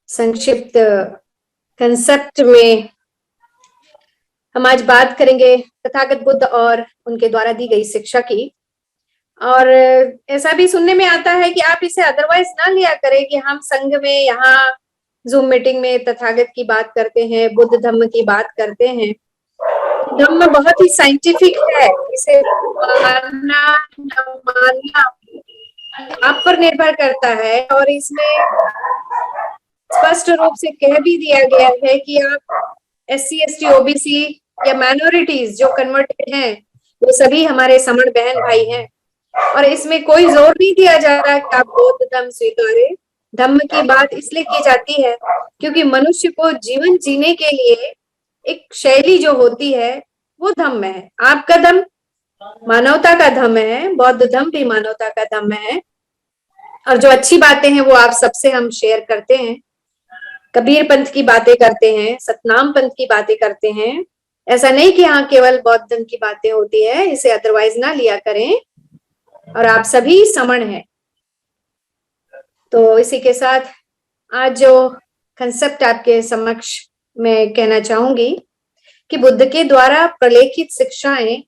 संक्षिप्त कंसेप्ट में हम आज बात करेंगे तथागत बुद्ध और उनके द्वारा दी गई शिक्षा की। और ऐसा भी सुनने में आता है कि आप इसे अदरवाइज ना लिया करें कि हम संघ में यहाँ जूम मीटिंग में तथागत की बात करते हैं, बुद्ध धम्म की बात करते हैं। धम्म बहुत ही साइंटिफिक है, इसे मानना न मानना आप पर निर्भर करता है। और इसमें स्पष्ट रूप से कह भी दिया गया है कि आप SC ST OBC या माइनॉरिटीज जो कन्वर्टेड हैं वो सभी हमारे समण बहन भाई हैं। और इसमें कोई जोर नहीं दिया जा रहा कि आप बौद्ध धम्म स्वीकारें। धम्म की बात इसलिए की जाती है क्योंकि मनुष्य को जीवन जीने के लिए एक शैली जो होती है वो धम्म है। आपका धम्म मानवता का धम्म है, बौद्ध धम्म भी मानवता का धम्म है। और जो अच्छी बातें हैं वो आप सबसे हम शेयर करते हैं। कबीर पंथ की बातें करते हैं, सतनाम पंथ की बातें करते हैं। ऐसा नहीं कि हाँ केवल बौद्ध धर्म की बातें होती है, इसे अदरवाइज ना लिया करें। और आप सभी समण हैं। तो इसी के साथ आज जो कंसेप्ट आपके समक्ष मैं कहना चाहूंगी कि बुद्ध के द्वारा प्रलेखित शिक्षाएं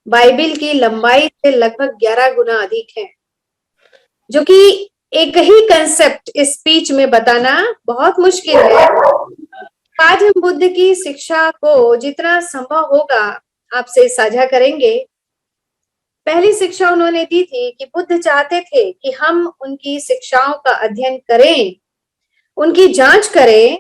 बाइबिल की लंबाई से लगभग 11 गुना अधिक है, जो कि एक ही कंसेप्ट इस स्पीच में बताना बहुत मुश्किल है। आज हम बुद्ध की शिक्षा को जितना संभव होगा आपसे साझा करेंगे। पहली शिक्षा उन्होंने दी थी कि बुद्ध चाहते थे कि हम उनकी शिक्षाओं का अध्ययन करें, उनकी जांच करें,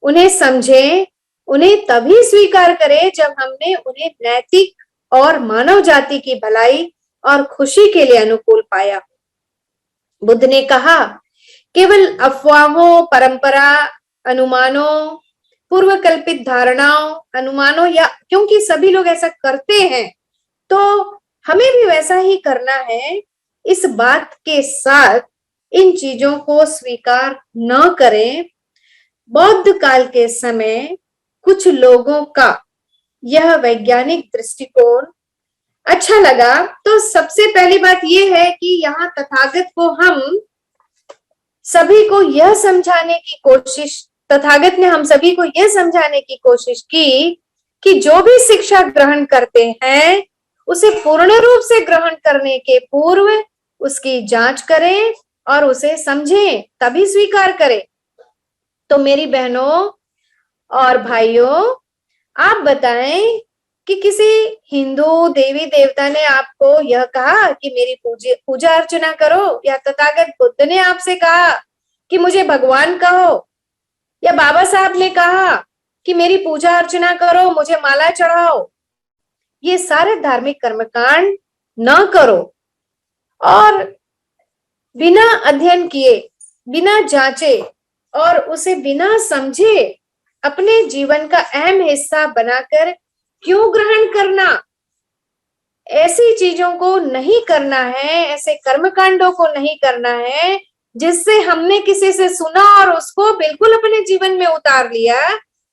उन्हें समझें, उन्हें तभी स्वीकार करें जब हमने उन्हें नैतिक और मानव जाति की भलाई और खुशी के लिए अनुकूल पाया। बुद्ध ने कहा केवल अफवाहों, परंपरा, अनुमानों, पूर्व कल्पित धारणाओं, अनुमानों या क्योंकि सभी लोग ऐसा करते हैं तो हमें भी वैसा ही करना है, इस बात के साथ इन चीजों को स्वीकार न करें। बौद्ध काल के समय कुछ लोगों का यह वैज्ञानिक दृष्टिकोण अच्छा लगा। तो सबसे पहली बात यह है कि यहाँ तथागत को हम सभी को यह समझाने की कोशिश, तथागत ने हम सभी को यह समझाने की कोशिश की कि जो भी शिक्षा ग्रहण करते हैं उसे पूर्ण रूप से ग्रहण करने के पूर्व उसकी जांच करें और उसे समझें, तभी स्वीकार करें। तो मेरी बहनों और भाइयों, आप बताएं कि किसी हिंदू देवी देवता ने आपको यह कहा कि मेरी पूजा अर्चना करो, या तथागत बुद्ध ने आपसे कहा कि मुझे भगवान कहो, या बाबा साहब ने कहा कि मेरी पूजा अर्चना करो, मुझे माला चढ़ाओ। ये सारे धार्मिक कर्मकांड न करो और बिना अध्ययन किए, बिना जांचे और उसे बिना समझे अपने जीवन का अहम हिस्सा बनाकर क्यों ग्रहण करना। ऐसी चीजों को नहीं करना है, ऐसे कर्मकांडों को नहीं करना है जिससे हमने किसी से सुना और उसको बिल्कुल अपने जीवन में उतार लिया।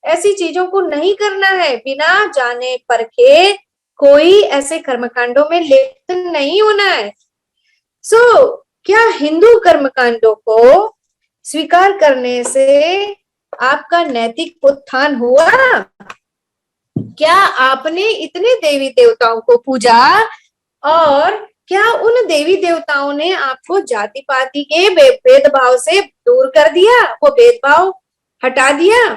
ऐसी चीजों को नहीं करना है। बिना जाने परखे कोई ऐसे कर्मकांडों में लिप्त नहीं होना है। क्या हिंदू कर्मकांडों को स्वीकार करने से आपका नैतिक उत्थान हुआ? क्या आपने इतने देवी देवताओं को पूजा और क्या उन देवी देवताओं ने आपको जाति पाति के भेदभाव से दूर कर दिया, वो भेदभाव हटा दिया?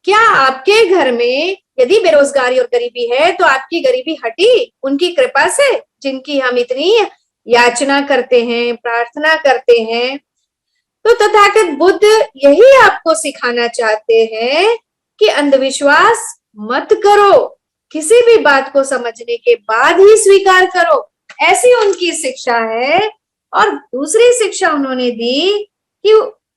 क्या आपके घर में यदि बेरोजगारी और गरीबी है तो आपकी गरीबी हटी उनकी कृपा से, जिनकी हम इतनी याचना करते हैं, प्रार्थना करते हैं? तो तथागत बुद्ध यही आपको सिखाना चाहते हैं कि अंधविश्वास मत करो, किसी भी बात को समझने के बाद ही स्वीकार करो, ऐसी उनकी शिक्षा है। और दूसरी शिक्षा उन्होंने दी कि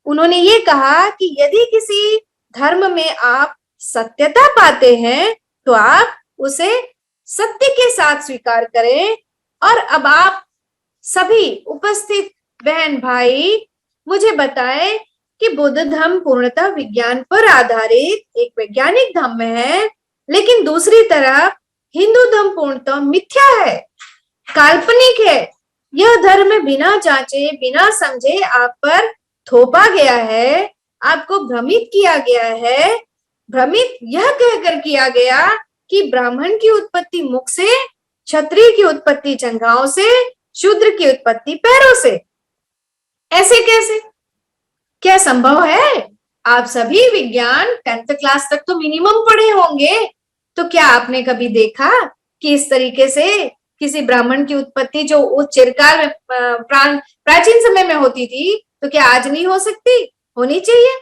उन्होंने ये कहा कि यदि किसी धर्म में आप सत्यता पाते हैं तो आप उसे सत्य के साथ स्वीकार करें। और अब आप सभी उपस्थित बहन भाई मुझे बताएं कि बुद्ध धर्म पूर्णतः विज्ञान पर आधारित एक वैज्ञानिक धर्म है, लेकिन दूसरी तरफ हिंदू धर्म पूर्णतः मिथ्या है, काल्पनिक है। यह धर्म बिना जांचे, बिना समझे आप पर थोपा गया है, आपको भ्रमित किया गया है। भ्रमित यह कहकर किया गया कि ब्राह्मण की उत्पत्ति मुख से, क्षत्रिय की उत्पत्ति जंघाओं से, शूद्र की उत्पत्ति पैरों से। ऐसे कैसे? क्या संभव है? आप सभी विज्ञान 10th क्लास तक तो मिनिमम पढ़े होंगे, तो क्या आपने कभी देखा कि इस तरीके से किसी ब्राह्मण की उत्पत्ति जो उस चिरकाल में प्राचीन समय में होती थी, तो क्या आज नहीं हो सकती? होनी चाहिए।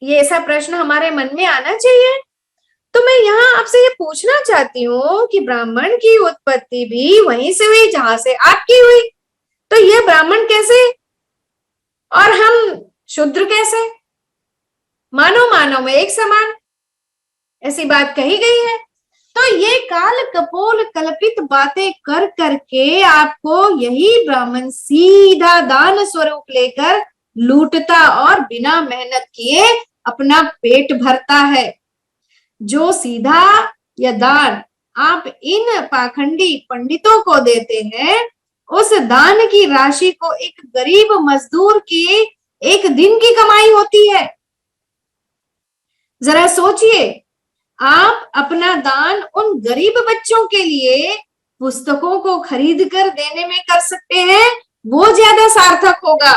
ये ऐसा प्रश्न हमारे मन में आना चाहिए। तो मैं यहाँ आपसे ये पूछना चाहती हूँ कि ब्राह्मण की उत्पत्ति भी वहीं से हुई जहां से आपकी हुई, तो ये ब्राह्मण कैसे और हम शूद्र कैसे? मानव मानव में एक समान, ऐसी बात कही गई है। तो ये काल कपोल कल्पित बातें कर करके आपको यही ब्राह्मण सीधा दान स्वरूप लेकर लूटता और बिना मेहनत किए अपना पेट भरता है। जो सीधा या दान आप इन पाखंडी पंडितों को देते हैं, उस दान की राशि को एक गरीब मजदूर की एक दिन की कमाई होती है। जरा सोचिए, आप अपना दान उन गरीब बच्चों के लिए पुस्तकों को खरीद कर देने में कर सकते हैं, वो ज्यादा सार्थक होगा,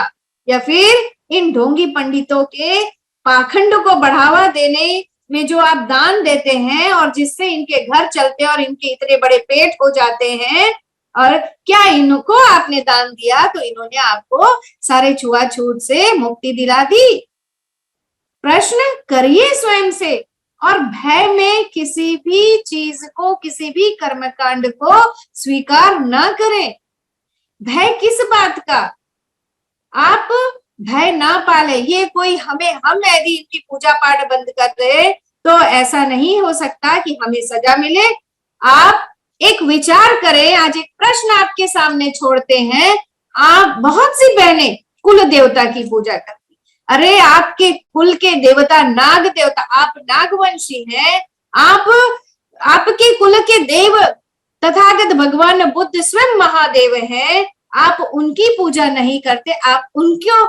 या फिर इन ढोंगी पंडितों के पाखंड को बढ़ावा देने में जो आप दान देते हैं और जिससे इनके घर चलते हैं और इनके इतने बड़े पेट हो जाते हैं, और क्या इनको आपने दान दिया तो इन्होंने आपको सारे छुआछूत से मुक्ति दिला दी? प्रश्न करिए स्वयं से, और भय में किसी भी चीज को, किसी भी कर्मकांड को स्वीकार ना करें। भय किस बात का? आप भय ना पाले। ये कोई हम यदि इनकी पूजा पाठ बंद कर दे तो ऐसा नहीं हो सकता कि हमें सजा मिले। आप एक विचार करें, आज एक प्रश्न आपके सामने छोड़ते हैं। आप बहुत सी बहनें कुल देवता की पूजा करती, अरे आपके कुल के देवता नाग देवता, आप नागवंशी हैं, आपके कुल के देव तथागत भगवान बुद्ध स्वयं महादेव हैं, आप उनकी पूजा नहीं करते, आप उनको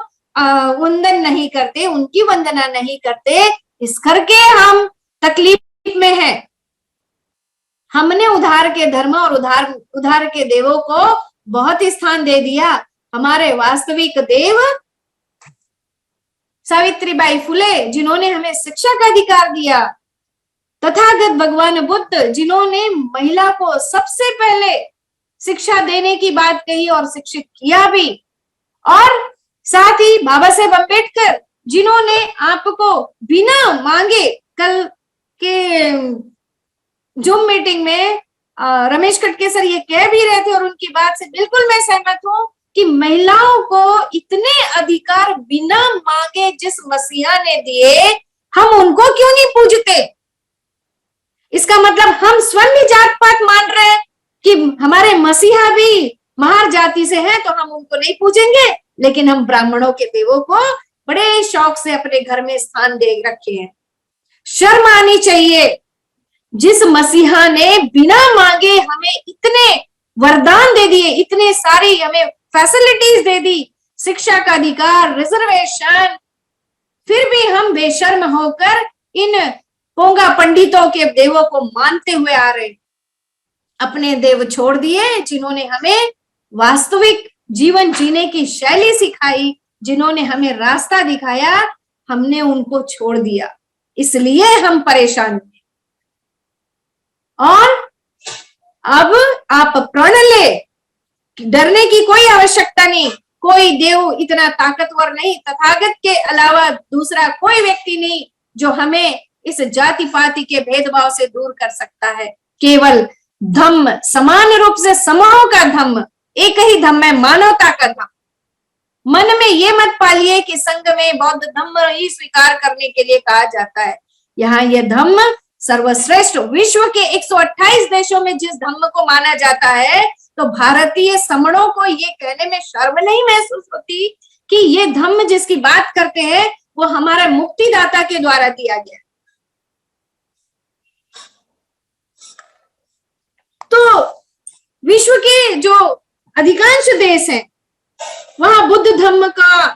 वंदन नहीं करते, उनकी वंदना नहीं करते, इस करके हम तकलीफ में हैं। हमने उधार के धर्म और उधार के देवों को बहुत स्थान दे दिया। हमारे वास्तविक देव सावित्रीबाई फुले, जिन्होंने हमें शिक्षा का अधिकार दिया, तथागत भगवान बुद्ध, जिन्होंने महिला को सबसे पहले शिक्षा देने की बात कही और शिक्षित किया भी, और साथ ही बाबा साहेब अम्बेडकर, जिन्होंने आपको बिना मांगे, कल के जूम मीटिंग में रमेश खटके सर ये कह भी रहे थे और उनकी बात से बिल्कुल मैं सहमत हूं कि महिलाओं को इतने अधिकार बिना मांगे जिस मसीहा ने दिए, हम उनको क्यों नहीं पूजते? इसका मतलब हम स्वयं भी जात पात मान रहे हैं कि हमारे मसीहा भी महार जाति से हैं, तो हम उनको नहीं पूजेंगे, लेकिन हम ब्राह्मणों के देवों को बड़े शौक से अपने घर में स्थान दे रखे हैं। शर्म आनी चाहिए। जिस मसीहा ने बिना मांगे हमें इतने वरदान दे दिए, इतने सारी हमें फैसिलिटीज दे दी, शिक्षा का अधिकार, रिजर्वेशन, फिर भी हम बेशर्म होकर इन पोंगा पंडितों के देवों को मानते हुए आ रहे। अपने देव छोड़ दिए जिन्होंने हमें वास्तविक जीवन जीने की शैली सिखाई, जिन्होंने हमें रास्ता दिखाया, हमने उनको छोड़ दिया, इसलिए हम परेशान हैं। और अब आप प्रण ले, डरने की कोई आवश्यकता नहीं। कोई देव इतना ताकतवर नहीं, तथागत के अलावा दूसरा कोई व्यक्ति नहीं जो हमें इस जाति पाति के भेदभाव से दूर कर सकता है। केवल धम्म, समान रूप से समूहों का धम्म, एक ही धम्म है, मानवता का धम्म। मन में ये मत पालिए कि संघ में बौद्ध धम्म ही स्वीकार करने के लिए कहा जाता है। यहाँ यह धम्म सर्वश्रेष्ठ, विश्व के 128 देशों में जिस धम्म को माना जाता है, तो भारतीय समणों को ये कहने में शर्म नहीं महसूस होती कि ये धम्म जिसकी बात करते हैं वो हमारा मुक्तिदाता के द्वारा दिया गया। तो विश्व के जो अधिकांश देश हैं वहां बुद्ध धम्म का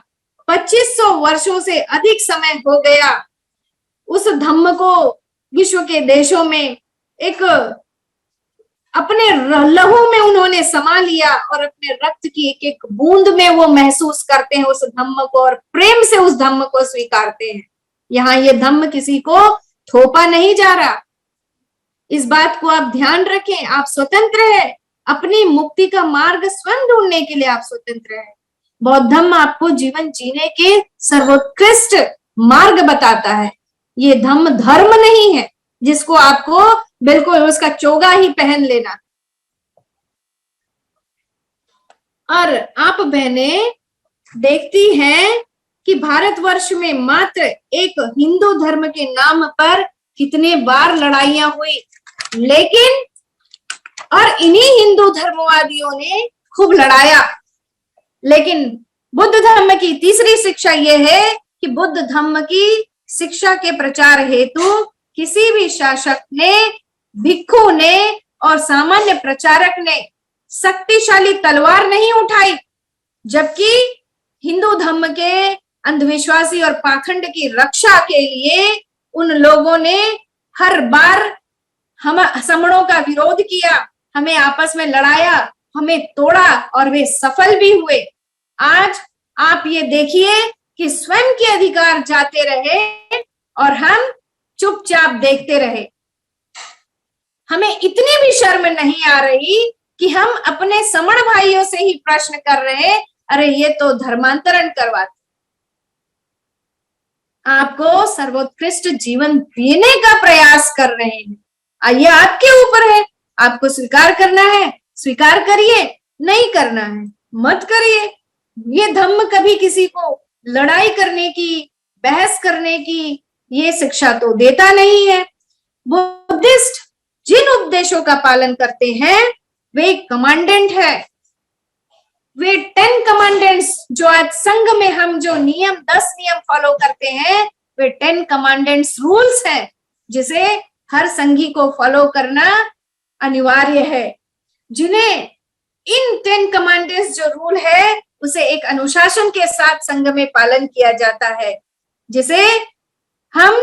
2500 वर्षों से अधिक समय हो गया। उस धम्म को विश्व के देशों में एक अपने लहू में उन्होंने समा लिया और अपने रक्त की एक एक बूंद में वो महसूस करते हैं उस धम्म को और प्रेम से उस धम्म को स्वीकारते हैं। यहाँ ये धम्म किसी को थोपा नहीं जा रहा। इस बात को आप ध्यान रखें। आप स्वतंत्र है, अपनी मुक्ति का मार्ग स्वयं ढूंढने के लिए आप स्वतंत्र है। बौद्ध धम्म आपको जीवन जीने के सर्वोत्कृष्ट मार्ग बताता है। ये धम्म धर्म नहीं है जिसको आपको बिल्कुल उसका चोगा ही पहन लेना। और आप बहनें देखती हैं कि भारतवर्ष में मात्र एक हिंदू धर्म के नाम पर कितने बार लड़ाइयां हुई, लेकिन और इन्हीं हिंदू धर्मवादियों ने खूब लड़ाया। लेकिन बुद्ध धर्म की तीसरी शिक्षा यह है कि बुद्ध धर्म की शिक्षा के प्रचार हेतु किसी भी शासक ने, भिक्षु ने और सामान्य प्रचारक ने शक्तिशाली तलवार नहीं उठाई, जबकि हिंदू धर्म के अंधविश्वासी और पाखंड की रक्षा के लिए उन लोगों ने हर बार हम समणों का विरोध किया, हमें आपस में लड़ाया, हमें तोड़ा और वे सफल भी हुए। आज आप ये देखिए कि स्वयं के अधिकार जाते रहे और हम चुपचाप देखते रहे। हमें इतनी भी शर्म नहीं आ रही कि हम अपने समण भाइयों से ही प्रश्न कर रहे, अरे ये तो धर्मांतरण करवाते। आपको सर्वोत्कृष्ट जीवन देने का प्रयास कर रहे हैं। आइए, आपके ऊपर है, आपको स्वीकार करना है, स्वीकार करिए, नहीं करना है मत करिए। ये धम्म कभी किसी को लड़ाई करने की, बहस करने की ये शिक्षा तो देता नहीं है। बुद्धिस्ट जिन उपदेशों का पालन करते हैं वे कमांडेंट है, वे 10 कमांडेंट्स जो आज संघ में हम जो नियम 10 नियम फॉलो करते हैं वे 10 कमांडेंट्स रूल्स हैं जिसे हर संघी को फॉलो करना अनिवार्य है। जिन्हें इन 10 कमांडेंट्स जो रूल है उसे एक अनुशासन के साथ संघ में पालन किया जाता है, जिसे हम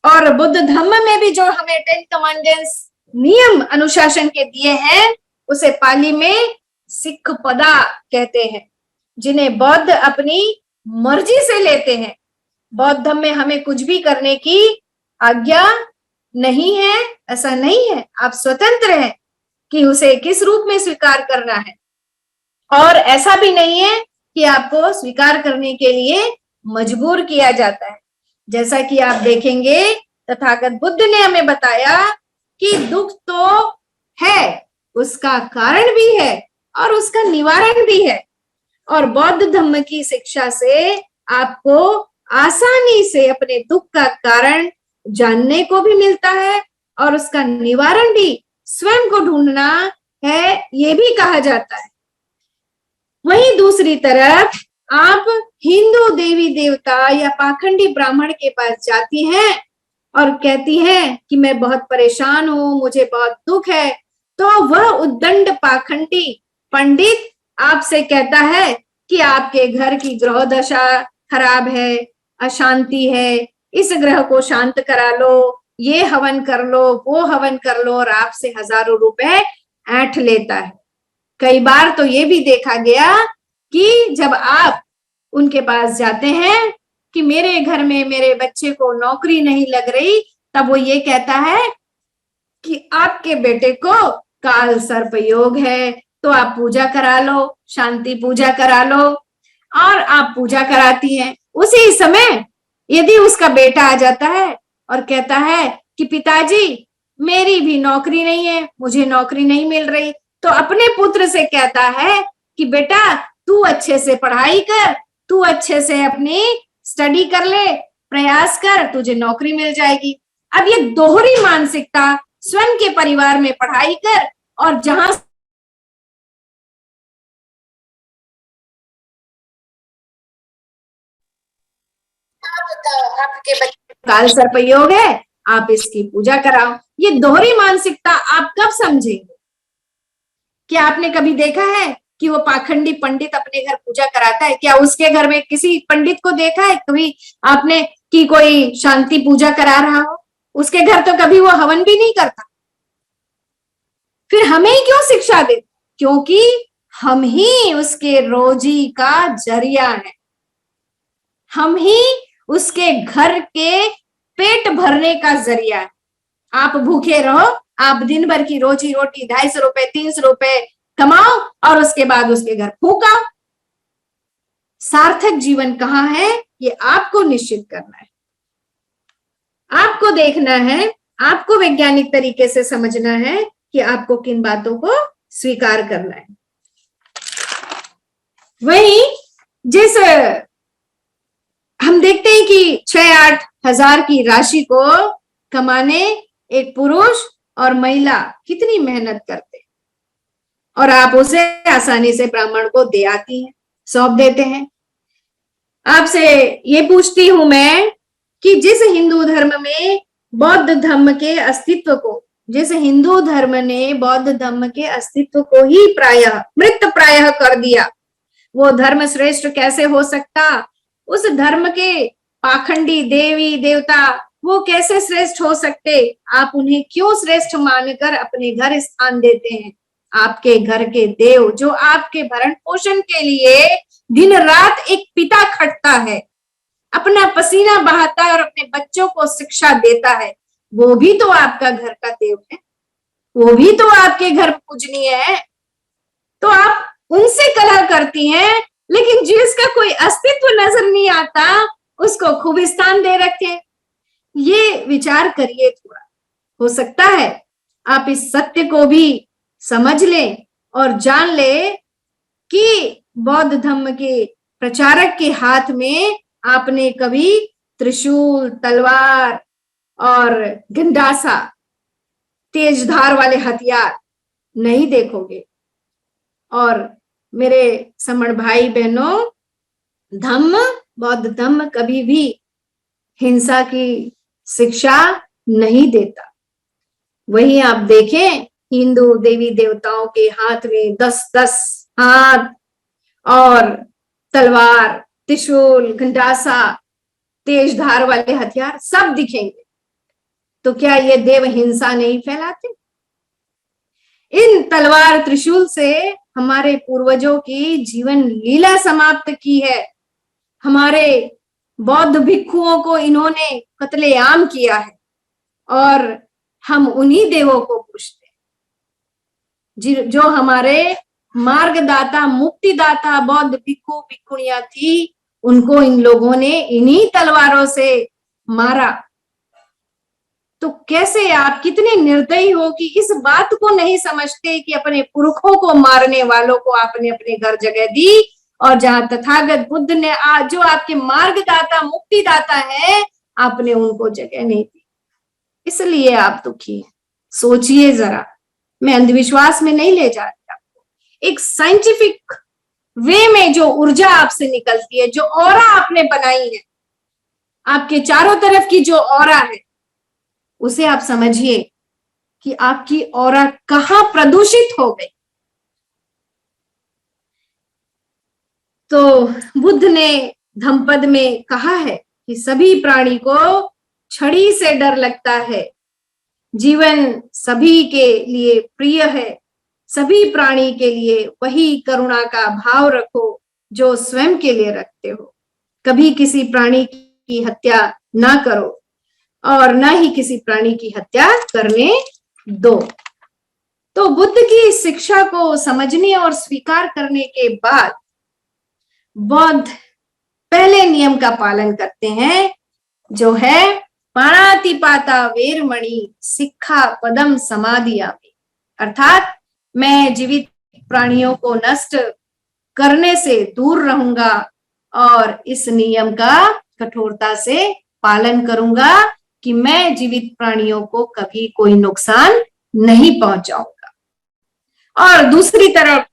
और बुद्ध धम्म में भी जो हमें 10 कमांडेंट्स नियम अनुशासन के दिए हैं उसे पाली में सिक्खपदा कहते हैं, जिन्हें बौद्ध अपनी मर्जी से लेते हैं। बौद्ध धम्म में हमें कुछ भी करने की आज्ञा नहीं है, ऐसा नहीं है। आप स्वतंत्र हैं कि उसे किस रूप में स्वीकार करना है, और ऐसा भी नहीं है कि आपको स्वीकार करने के लिए मजबूर किया जाता है। जैसा कि आप देखेंगे तथागत बुद्ध ने हमें बताया कि दुख तो है, उसका कारण भी है और उसका निवारण भी है। और बौद्ध धम्म की शिक्षा से आपको आसानी से अपने दुख का कारण जानने को भी मिलता है और उसका निवारण भी स्वयं को ढूंढना है, ये भी कहा जाता है। वहीं दूसरी तरफ आप हिंदू देवी देवता या पाखंडी ब्राह्मण के पास जाती हैं और कहती हैं कि मैं बहुत परेशान हूं, मुझे बहुत दुख है, तो वह उद्दंड पाखंडी पंडित आपसे कहता है कि आपके घर की ग्रह दशा खराब है, अशांति है, इस ग्रह को शांत करा लो, ये हवन कर लो, वो हवन कर लो, और आपसे हजारों रुपए ऐंठ लेता है। कई बार तो ये भी देखा गया कि जब आप उनके पास जाते हैं कि मेरे घर में मेरे बच्चे को नौकरी नहीं लग रही, तब वो ये कहता है कि आपके बेटे को काल सर्प योग है, तो आप पूजा करा लो, शांति पूजा करा लो, और आप पूजा कराती हैं। उसी समय यदि उसका बेटा आ जाता है और कहता है कि पिताजी मेरी भी नौकरी नहीं है, मुझे नौकरी नहीं मिल रही, तो अपने पुत्र से कहता है कि बेटा तू अच्छे से पढ़ाई कर, तू अच्छे से अपनी स्टडी कर ले, प्रयास कर, तुझे नौकरी मिल जाएगी। अब ये दोहरी मानसिकता, स्वयं के परिवार में पढ़ाई कर और जहां आपके बच्चे काल सर्प योग है, आप इसकी पूजा कराओ। ये दोहरी मानसिकता आप कब समझेंगे? क्या आपने कभी देखा है कि वो पाखंडी पंडित अपने घर पूजा कराता है? क्या उसके घर में किसी पंडित को देखा है कभी आपने कि कोई शांति पूजा करा रहा हो? उसके घर तो कभी वो हवन भी नहीं करता। फिर हमें क्यों शिक्षा दे? क्योंकि हम ही उसके रोजी का जरिया है, हम ही उसके घर के पेट भरने का जरिया है। आप भूखे रहो, आप दिन भर की रोजी रोटी 250 रुपए 300 रुपए कमाओ और उसके बाद उसके घर फूका। सार्थक जीवन कहाँ है, ये आपको निश्चित करना है, आपको देखना है, आपको वैज्ञानिक तरीके से समझना है कि आपको किन बातों को स्वीकार करना है। वही जिस हम देखते हैं कि 6-8 हजार की राशि को कमाने एक पुरुष और महिला कितनी मेहनत करते हैं और आप उसे आसानी से ब्राह्मण को दे आती हैं, सौंप देते हैं। आपसे ये पूछती हूं मैं कि जिस हिंदू धर्म में बौद्ध धर्म के अस्तित्व को, जिस हिंदू धर्म ने बौद्ध धर्म के अस्तित्व को ही प्रायः मृत प्रायः कर दिया, वो धर्म श्रेष्ठ कैसे हो सकता? उस धर्म के पाखंडी देवी देवता वो कैसे श्रेष्ठ हो सकते? आप उन्हें क्यों श्रेष्ठ मानकर अपने घर स्थान देते हैं? आपके घर के देव जो आपके भरण पोषण के लिए दिन रात एक पिता खटता है, अपना पसीना बहाता है और अपने बच्चों को शिक्षा देता है, वो भी तो आपका घर का देव है, वो भी तो आपके घर पूजनीय है। तो आप उनसे कलह करती हैं, लेकिन जिसका कोई अस्तित्व नजर नहीं आता उसको खूब स्थान दे रखे। ये विचार करिए थोड़ा, हो सकता है आप इस सत्य को भी समझ लें और जान ले कि बौद्ध धर्म के प्रचारक के हाथ में आपने कभी त्रिशूल, तलवार और गंडासा, तेज धार वाले हथियार नहीं देखोगे। और मेरे समण भाई बहनों, धम्म बौद्ध धम्म कभी भी हिंसा की शिक्षा नहीं देता। वही आप देखें हिंदू देवी देवताओं के हाथ में 10-10 हाथ और तलवार, त्रिशूल, गंडासा, तेज धार वाले हथियार सब दिखेंगे, तो क्या ये देव हिंसा नहीं फैलाते? इन तलवार त्रिशूल से हमारे पूर्वजों की जीवन लीला समाप्त की है। हमारे बौद्ध भिक्षुओं को इन्होंने कत्लेआम किया है और हम उन्हीं देवों को पूजते हैं जो हमारे मार्गदाता, मुक्तिदाता बौद्ध भिक्षु भिक्षुणियां थी, उनको इन लोगों ने इन्हीं तलवारों से मारा। तो कैसे आप कितने निर्दयी हो कि इस बात को नहीं समझते कि अपने पुरखों को मारने वालों को आपने अपने घर जगह दी, और जहां तथागत बुद्ध ने जो आपके मार्गदाता मुक्तिदाता है, आपने उनको जगह नहीं दी, इसलिए आप दुखी हैं। सोचिए जरा, मैं अंधविश्वास में नहीं ले जा रही आपको, एक साइंटिफिक वे में जो ऊर्जा आपसे निकलती है, जो ऑरा आपने बनाई है, आपके चारों तरफ की जो ऑरा है, उसे आप समझिए कि आपकी ऑरा कहां प्रदूषित हो गई। तो बुद्ध ने धम्मपद में कहा है कि सभी प्राणी को छड़ी से डर लगता है, जीवन सभी के लिए प्रिय है, सभी प्राणी के लिए वही करुणा का भाव रखो जो स्वयं के लिए रखते हो, कभी किसी प्राणी की हत्या ना करो और ना ही किसी प्राणी की हत्या करने दो। तो बुद्ध की शिक्षा को समझने और स्वीकार करने के बाद बौद्ध पहले नियम का पालन करते हैं, जो है पाणातिपाता वेरमणि सिक्खा पदम समाधियामि, अर्थात मैं जीवित प्राणियों को नष्ट करने से दूर रहूंगा और इस नियम का कठोरता से पालन करूंगा कि मैं जीवित प्राणियों को कभी कोई नुकसान नहीं पहुंचाऊंगा। और दूसरी तरफ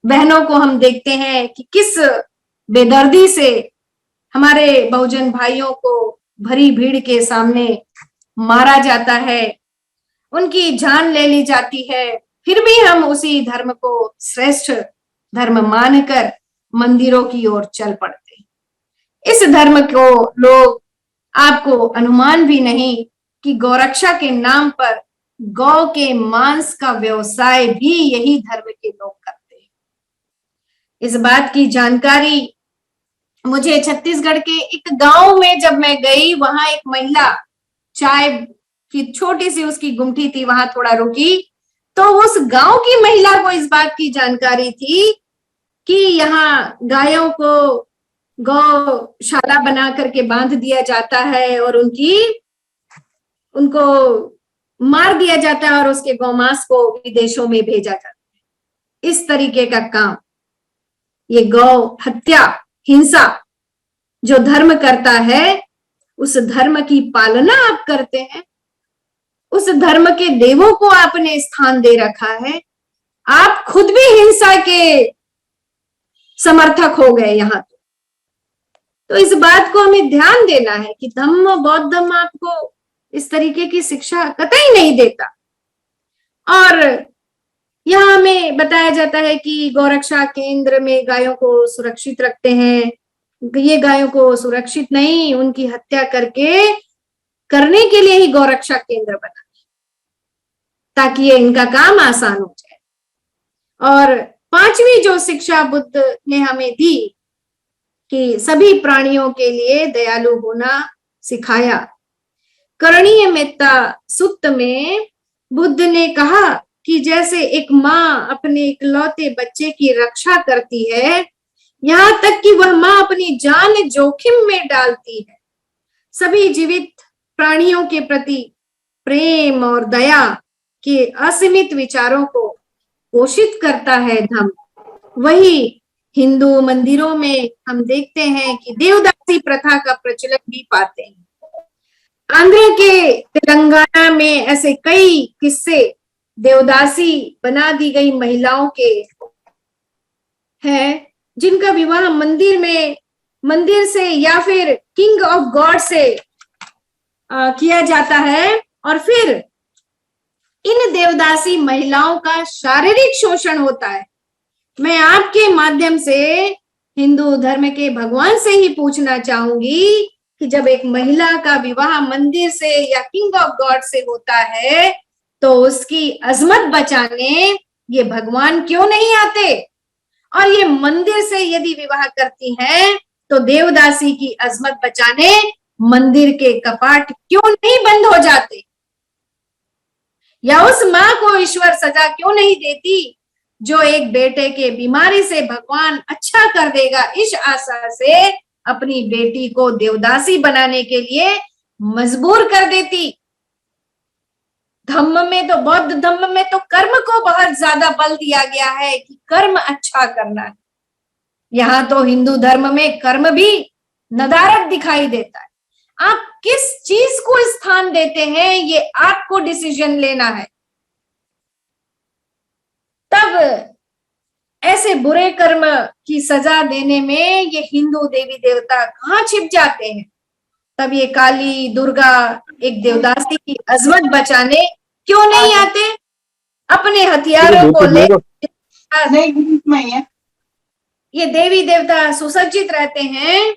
बहनों को हम देखते हैं कि किस बेदर्दी से हमारे बहुजन भाइयों को भरी भीड़ के सामने मारा जाता है, उनकी जान ले ली जाती है, फिर भी हम उसी धर्म को श्रेष्ठ धर्म मानकर मंदिरों की ओर चल पड़ते। इस धर्म को लोग, आपको अनुमान भी नहीं कि गौरक्षा के नाम पर गौ के मांस का व्यवसाय भी यही धर्म के लोग करते हैं। इस बात की जानकारी मुझे छत्तीसगढ़ के एक गांव में जब मैं गई, वहां एक महिला चाय की छोटी सी उसकी गुमटी थी, वहां थोड़ा रुकी, तो उस गांव की महिला को इस बात की जानकारी थी कि यहाँ गायों को गौशाला बना करके बांध दिया जाता है और उनको मार दिया जाता है और उसके गौमांस को विदेशों में भेजा जाता है। इस तरीके का काम, ये गौ हत्या, हिंसा जो धर्म करता है, उस धर्म की पालना आप करते हैं, उस धर्म के देवों को आपने स्थान दे रखा है, आप खुद भी हिंसा के समर्थक हो गए यहां। तो इस बात को हमें ध्यान देना है कि धम्म बौद्ध धम्म आपको इस तरीके की शिक्षा कतई नहीं देता। और यहां हमें बताया जाता है कि गौरक्षा केंद्र में गायों को सुरक्षित रखते हैं। ये गायों को सुरक्षित नहीं, उनकी हत्या करने के लिए ही गौरक्षा केंद्र बना, ताकि ये इनका काम आसान हो जाए। और पांचवी जो शिक्षा बुद्ध ने हमें दी कि सभी प्राणियों के लिए दयालु होना सिखाया। करणीय मेत्ता सुत्त में बुद्ध ने कहा कि जैसे एक माँ अपने इकलौते बच्चे की रक्षा करती है, यहाँ तक कि वह माँ अपनी जान जोखिम में डालती है। सभी जीवित प्राणियों के प्रति प्रेम और दया के असीमित विचारों को पोषित करता है धम्म। वही हिंदू मंदिरों में हम देखते हैं कि देवदासी प्रथा का प्रचलन भी पाते हैं। आंध्र के तेलंगाना में ऐसे कई किस्से देवदासी बना दी गई महिलाओं के हैं, जिनका विवाह मंदिर से या फिर किंग ऑफ गॉड से किया जाता है, और फिर इन देवदासी महिलाओं का शारीरिक शोषण होता है। मैं आपके माध्यम से हिंदू धर्म के भगवान से ही पूछना चाहूंगी कि जब एक महिला का विवाह मंदिर से या किंग ऑफ गॉड से होता है, तो उसकी अजमत बचाने ये भगवान क्यों नहीं आते? और ये मंदिर से यदि विवाह करती हैं, तो देवदासी की अजमत बचाने मंदिर के कपाट क्यों नहीं बंद हो जाते? या उस माँ को ईश्वर सजा क्यों नहीं देती जो एक बेटे के बीमारी से भगवान अच्छा कर देगा, इस आशा से अपनी बेटी को देवदासी बनाने के लिए मजबूर कर देती? धम्म में तो, बौद्ध धम्म में तो कर्म को बहुत ज्यादा बल दिया गया है कि कर्म अच्छा करना है। यहाँ तो हिंदू धर्म में कर्म भी नदारद दिखाई देता है। आप किस चीज को स्थान देते हैं, ये आपको डिसीजन लेना है। तब ऐसे बुरे कर्म की सजा देने में ये हिंदू देवी देवता कहाँ छिप जाते हैं? तब ये काली, दुर्गा, एक देवदासी की अजमत बचाने क्यों नहीं आते? अपने हथियारों को ले ये देवी देवता सुसज्जित रहते हैं।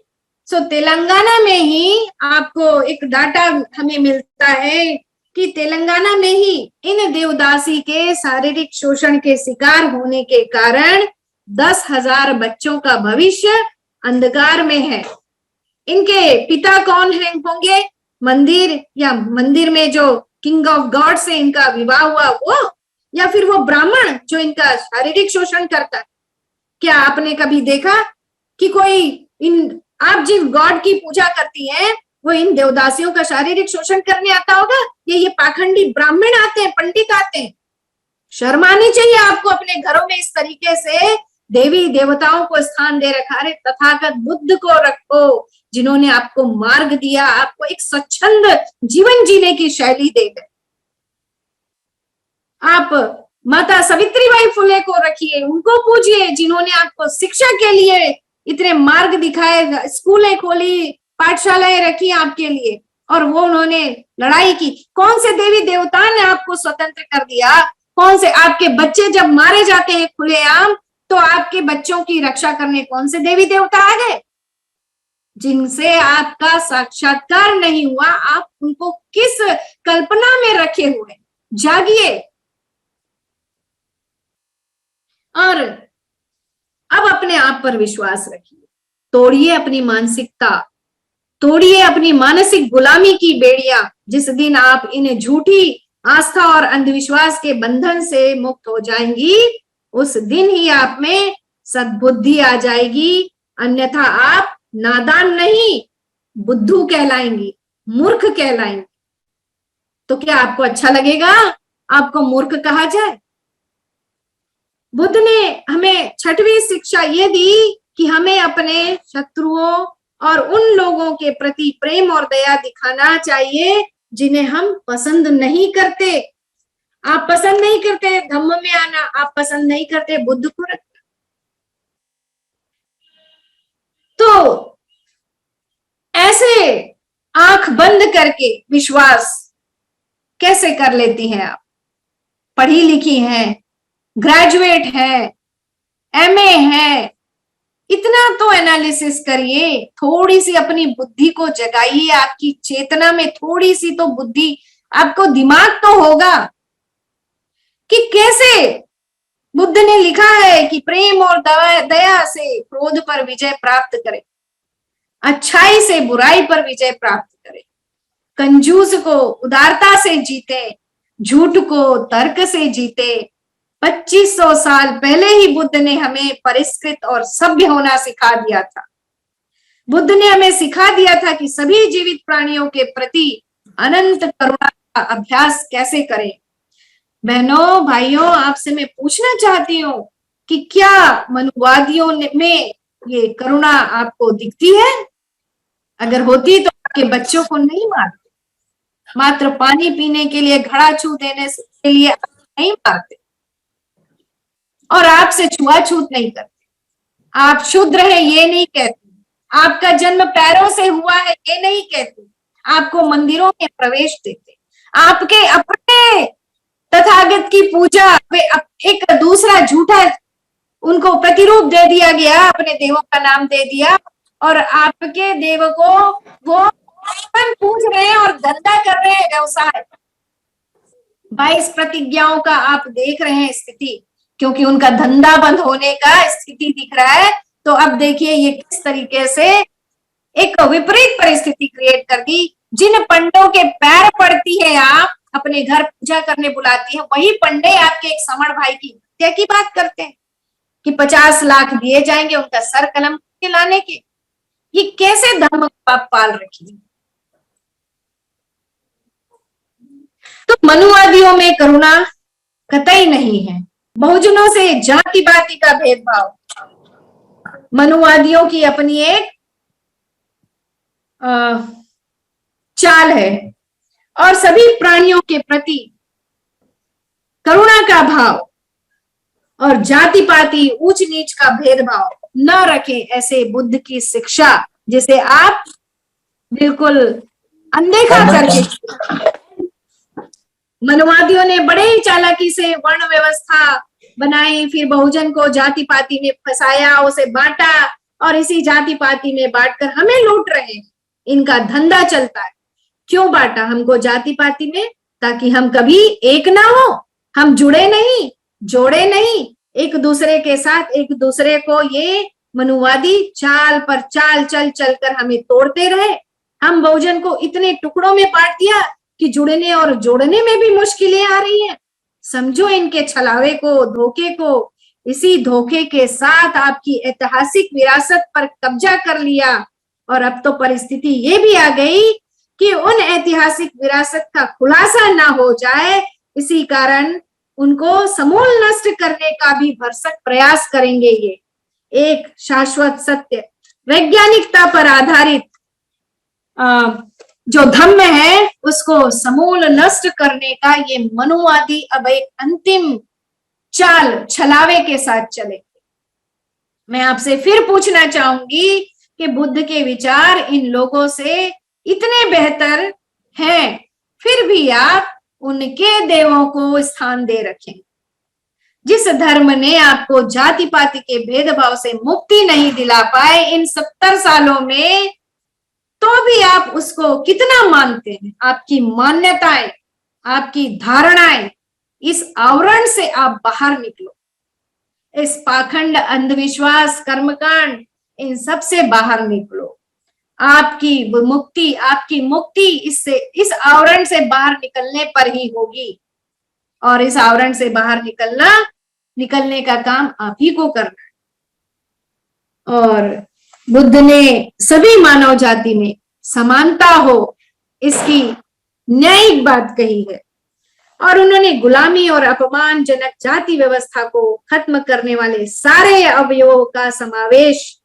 सो तेलंगाना में ही आपको एक डाटा हमें मिलता है कि तेलंगाना में ही इन देवदासी के शारीरिक शोषण के शिकार होने के कारण 10,000 बच्चों का भविष्य अंधकार में है। इनके पिता कौन है होंगे? मंदिर में जो किंग ऑफ गॉड से इनका विवाह हुआ वो, या फिर वो ब्राह्मण जो इनका शारीरिक शोषण करता है? क्या आपने कभी देखा कि कोई आप जिस गॉड की पूजा करती हैं वो इन देवदासियों का शारीरिक शोषण करने आता होगा? ये पाखंडी ब्राह्मण आते हैं, पंडित आते हैं। शर्म आनी चाहिए आपको अपने घरों में इस तरीके से देवी देवताओं को स्थान दे रखा। अरे तथागत बुद्ध को रखो, जिन्होंने आपको मार्ग दिया, आपको एक स्वच्छंद जीवन जीने की शैली दे गए। आप माता सावित्रीबाई फुले को रखिए, उनको पूजिए, जिन्होंने आपको शिक्षा के लिए इतने मार्ग दिखाए, स्कूलें खोली, पाठशालाएं रखी आपके लिए, और वो उन्होंने लड़ाई की। कौन से देवी देवता ने आपको स्वतंत्र कर दिया? कौन से आपके बच्चे जब मारे जाते हैं खुलेआम, तो आपके बच्चों की रक्षा करने कौन से देवी देवता आ गए? जिनसे आपका साक्षात्कार नहीं हुआ, आप उनको किस कल्पना में रखे हुए? जागिए और अब अपने आप पर विश्वास रखिए। तोड़िए अपनी मानसिकता, तोड़िए अपनी मानसिक गुलामी की बेड़ियां। जिस दिन आप इन झूठी आस्था और अंधविश्वास के बंधन से मुक्त हो जाएंगी, उस दिन ही आप में सद्बुद्धि आ जाएगी। अन्यथा आप नादान नहीं, बुद्धू कहलाएंगी, मूर्ख कहलाएंगी। तो क्या आपको अच्छा लगेगा आपको मूर्ख कहा जाए? बुद्ध ने हमें छठवीं शिक्षा ये दी कि हमें अपने शत्रुओं और उन लोगों के प्रति प्रेम और दया दिखाना चाहिए जिन्हें हम पसंद नहीं करते। आप पसंद नहीं करते धम्म में आना, आप पसंद नहीं करते बुद्ध को रखना, तो ऐसे आंख बंद करके विश्वास कैसे कर लेती हैं आप? पढ़ी लिखी हैं, ग्रेजुएट है, एमए है, इतना तो एनालिसिस करिए, थोड़ी सी अपनी बुद्धि को जगाइए। आपकी चेतना में थोड़ी सी तो बुद्धि, आपको दिमाग तो होगा कि कैसे बुद्ध ने लिखा है कि प्रेम और दया से क्रोध पर विजय प्राप्त करे, अच्छाई से बुराई पर विजय प्राप्त करे, कंजूस को उदारता से जीते, झूठ को तर्क से जीते। 2500 साल पहले ही बुद्ध ने हमें परिष्कृत और सभ्य होना सिखा दिया था। बुद्ध ने हमें सिखा दिया था कि सभी जीवित प्राणियों के प्रति अनंत करुणा का अभ्यास कैसे करें। बहनों भाइयों, आपसे मैं पूछना चाहती हूँ कि क्या मनुवादियों में ये करुणा आपको दिखती है? अगर होती तो आपके बच्चों को नहीं मारते, मात्र पानी पीने के लिए घड़ा छू देने के लिए नहीं मारते, और आपसे छुआछूत नहीं करते। आप शूद्र हैं ये नहीं कहते, आपका जन्म पैरों से हुआ है ये नहीं कहते, आपको मंदिरों में प्रवेश देते। आपके अपने तथागत की पूजा एक दूसरा झूठा उनको प्रतिरूप दे दिया गया, अपने देवों का नाम दे दिया, और आपके देव को वो पूज रहे हैं और धंधा कर रहे हैं, व्यवसाय। 22 प्रतिज्ञाओं का आप देख रहे हैं स्थिति, क्योंकि उनका धंधा बंद होने का स्थिति दिख रहा है। तो अब देखिए ये किस तरीके से एक विपरीत परिस्थिति क्रिएट कर दी। जिन पंडों के पैर पड़ती है आप अपने घर पूजा करने बुलाती है, वही पंडे आपके एक समण भाई की हत्या की बात करते हैं कि 50 लाख दिए जाएंगे उनका सर कलम के लाने के। ये कैसे धर्म को आप पाल रखी? तो मनुवादियों में करुणा कतई नहीं है। बहुजनों से जाति बाति का भेदभाव मनुवादियों की अपनी एक चाल है, और सभी प्राणियों के प्रति करुणा का भाव और जाति पाति ऊंच नीच का भेदभाव न रखें, ऐसे बुद्ध की शिक्षा जिसे आप बिल्कुल अनदेखा करके। मनुवादियों ने बड़े ही चालाकी से वर्ण व्यवस्था बनाई, फिर बहुजन को जाति पाति में फंसाया, उसे बांटा, और इसी जाति पाति में बांटकर हमें लूट रहे हैं। इनका धंधा चलता है। क्यों बांटा हमको जाति पाति में? ताकि हम कभी एक ना हो, हम जुड़े नहीं, जोड़े नहीं एक दूसरे के साथ। एक दूसरे को ये मनुवादी चाल पर चाल चल चलकर हमें तोड़ते रहे। हम बहुजन को इतने टुकड़ों में बांट दिया कि जुड़ने और जोड़ने में भी मुश्किलें आ रही हैं। समझो इनके छलावे को, धोखे को। इसी धोखे के साथ आपकी ऐतिहासिक विरासत पर कब्जा कर लिया, और अब तो परिस्थिति ये भी आ गई कि उन ऐतिहासिक विरासत का खुलासा ना हो जाए, इसी कारण उनको समूल नष्ट करने का भी भरसक प्रयास करेंगे। ये एक शाश्वत सत्य, वैज्ञानिकता पर आधारित जो धम्म है उसको समूल नष्ट करने का ये मनुवादी अब एक अंतिम चाल छलावे के साथ चले। मैं आपसे फिर पूछना चाहूंगी कि बुद्ध के विचार इन लोगों से इतने बेहतर हैं, फिर भी आप उनके देवों को स्थान दे रखें। जिस धर्म ने आपको जाति पाति के भेदभाव से मुक्ति नहीं दिला पाए इन 70 सालों में, तो भी आप उसको कितना मानते हैं। आपकी मान्यताएं, आपकी धारणाएं, इस आवरण से आप बाहर निकलो। इस पाखंड, अंधविश्वास, कर्मकांड, इन सब से बाहर निकलो। आपकी मुक्ति इससे, इस आवरण से बाहर निकलने पर ही होगी। और इस आवरण से बाहर निकलने का काम आप ही को करना है। और बुद्ध ने सभी मानव जाति में समानता हो, इसकी न्यायिक बात कही है। और उन्होंने गुलामी और अपमानजनक जाति व्यवस्था को खत्म करने वाले सारे अवयवों का समावेश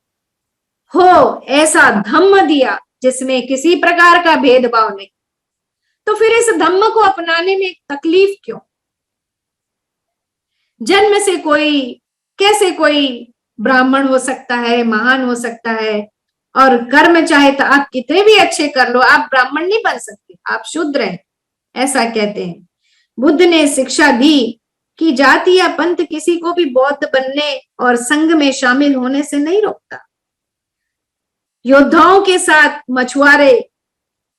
हो ऐसा धम्म दिया जिसमें किसी प्रकार का भेदभाव नहीं। तो फिर इस धम्म को अपनाने में तकलीफ क्यों? जन्म से कैसे कोई ब्राह्मण हो सकता है, महान हो सकता है, और कर्म चाहे तो आप कितने भी अच्छे कर लो, आप ब्राह्मण नहीं बन सकते, आप शूद्र हैं, ऐसा कहते हैं। बुद्ध ने शिक्षा दी कि जाति या पंथ किसी को भी बौद्ध बनने और संघ में शामिल होने से नहीं रोकता। योद्धाओं के साथ मछुआरे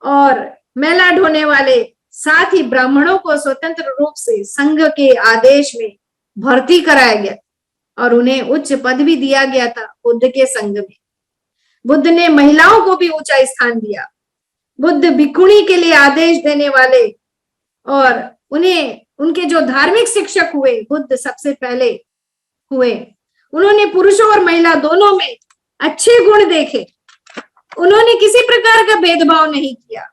और मेला ढोने वाले, साथ ही ब्राह्मणों को स्वतंत्र रूप से संघ के आदेश में भर्ती कराया गया और उन्हें उच्च पद भी दिया गया था बुद्ध के संघ में। बुद्ध ने महिलाओं को भी ऊंचा स्थान दिया। बुद्ध भिक्षुणी के लिए आदेश देने वाले और उनके जो धार्मिक शिक्षक हुए, बुद्ध सबसे पहले हुए। उन्होंने पुरुषों और महिला दोनों में अच्छे गुण देखे। उन्होंने किसी प्रकार का भेदभाव नहीं किया,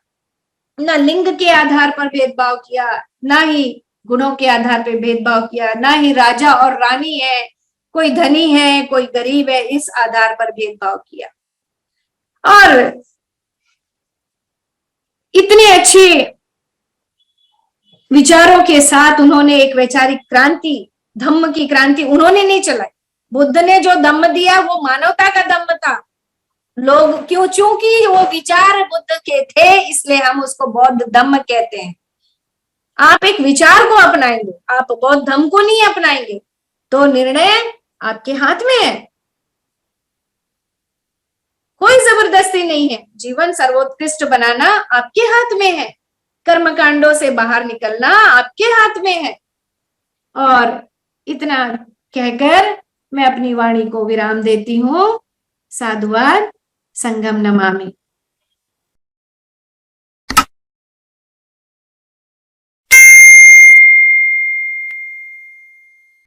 ना लिंग के आधार पर भेदभाव किया, ना ही गुणों के आधार पर भेदभाव किया, ना ही राजा और रानी है, कोई धनी है कोई गरीब है, इस आधार पर भेदभाव किया। और इतने अच्छे विचारों के साथ उन्होंने एक वैचारिक क्रांति, धम्म की क्रांति उन्होंने नहीं चलाई। बुद्ध ने जो धम्म दिया वो मानवता का धम्म था। लोग चूंकि वो विचार बुद्ध के थे इसलिए हम उसको बौद्ध धम्म कहते हैं। आप एक विचार को अपनाएंगे, आप बौद्ध धम्म को नहीं अपनाएंगे तो निर्णय आपके हाथ में है। कोई जबरदस्ती नहीं है। जीवन सर्वोत्कृष्ट बनाना आपके हाथ में है। कर्मकांडों से बाहर निकलना आपके हाथ में है। और इतना कहकर मैं अपनी वाणी को विराम देती हूँ। साधुवाद। संगम नमामि।